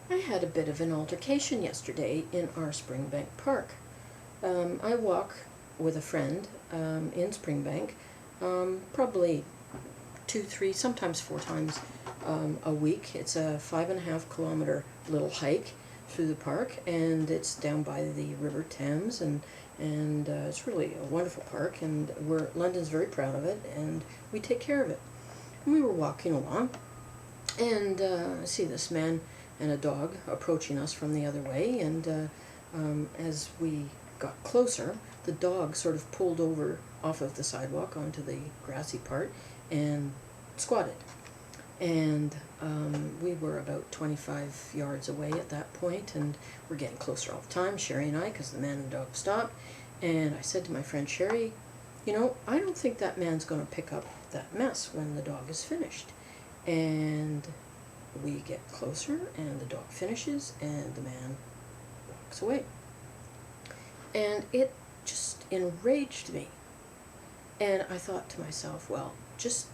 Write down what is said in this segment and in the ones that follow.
I had a bit of an altercation yesterday in our Springbank Park. I walk with a friend in Springbank probably 2, 3, sometimes 4 times a week. It's a 5.5 kilometer little hike through the park, and it's down by the River Thames, and it's really a wonderful park, and London's very proud of it, and we take care of it. And we were walking along, and I see this man and a dog approaching us from the other way, and as we got closer, the dog sort of pulled over off of the sidewalk onto the grassy part and squatted. And we were about 25 yards away at that point, and we're getting closer all the time, Sherry and I, because the man and the dog stopped. And I said to my friend Sherry, you know, I don't think that man's going to pick up that mess when the dog is finished. And we get closer, and the dog finishes, and the man walks away. And it just enraged me. And I thought to myself, well, just,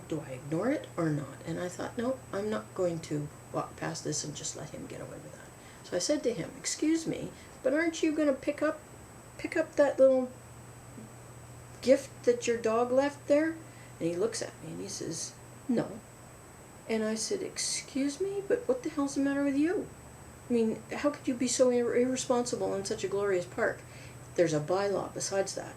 do I ignore it or not? And I thought, no, I'm not going to walk past this and just let him get away with that. So I said to him, excuse me, but aren't you going to pick up that little gift that your dog left there? And he looks at me and he says, no. And I said, excuse me, but what the hell's the matter with you? I mean, how could you be so irresponsible in such a glorious park? There's a bylaw besides that.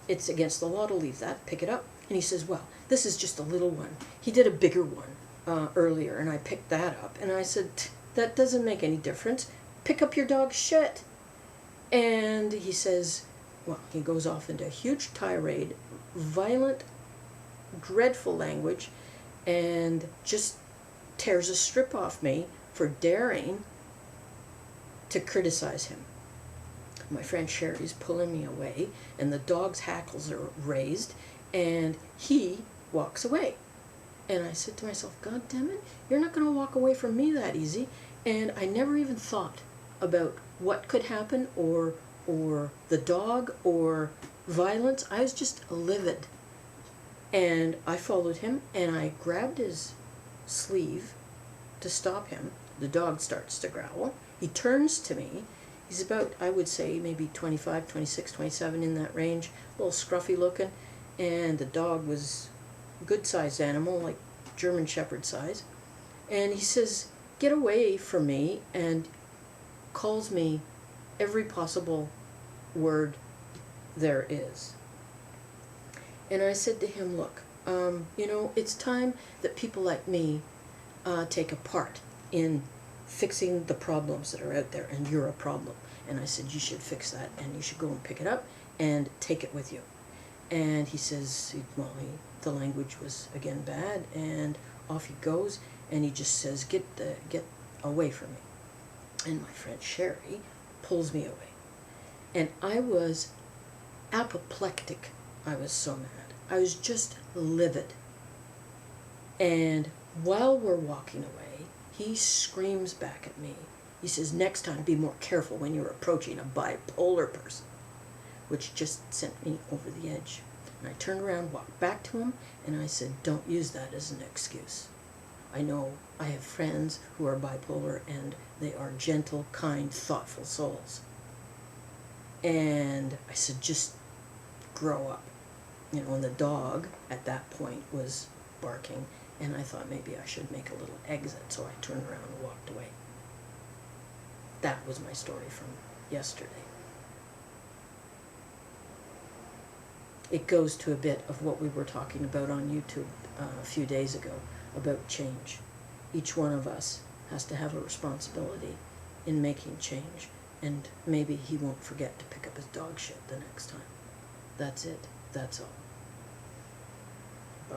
It's against the law to leave that. Pick it up. And he says, well, this is just a little one. He did a bigger one earlier, and I picked that up. And I said, that doesn't make any difference. Pick up your dog's shit. And he says, well, he goes off into a huge tirade, violent, dreadful language, and just tears a strip off me for daring to criticize him. My friend Sherry's pulling me away, and the dog's hackles are raised, and he walks away. And I said to myself, God damn it, you're not going to walk away from me that easy. And I never even thought about what could happen, or the dog, or violence. I was just livid. And I followed him, and I grabbed his sleeve to stop him. The dog starts to growl. He turns to me. He's about, I would say, maybe 25, 26, 27, in that range. A little scruffy looking. And the dog was a good-sized animal, like German Shepherd size. And he says, get away from me, and calls me every possible word there is. And I said to him, look, it's time that people like me take a part in fixing the problems that are out there, and you're a problem. And I said, you should fix that, and you should go and pick it up and take it with you. And he says, the language was again bad, and off he goes, and he just says, get away from me. And my friend Sherry pulls me away. And I was apoplectic. I was so mad. I was just livid. And while we're walking away, he screams back at me. He says, next time be more careful when you're approaching a bipolar person, which just sent me over the edge. And I turned around, walked back to him, and I said, don't use that as an excuse. I know I have friends who are bipolar, and they are gentle, kind, thoughtful souls. And I said, just grow up. And the dog at that point was barking, and I thought maybe I should make a little exit, so I turned around and walked away. That was my story from yesterday. It goes to a bit of what we were talking about on YouTube a few days ago about change. Each one of us has to have a responsibility in making change, and maybe he won't forget to pick up his dog shit the next time. That's it. That's all. Bye.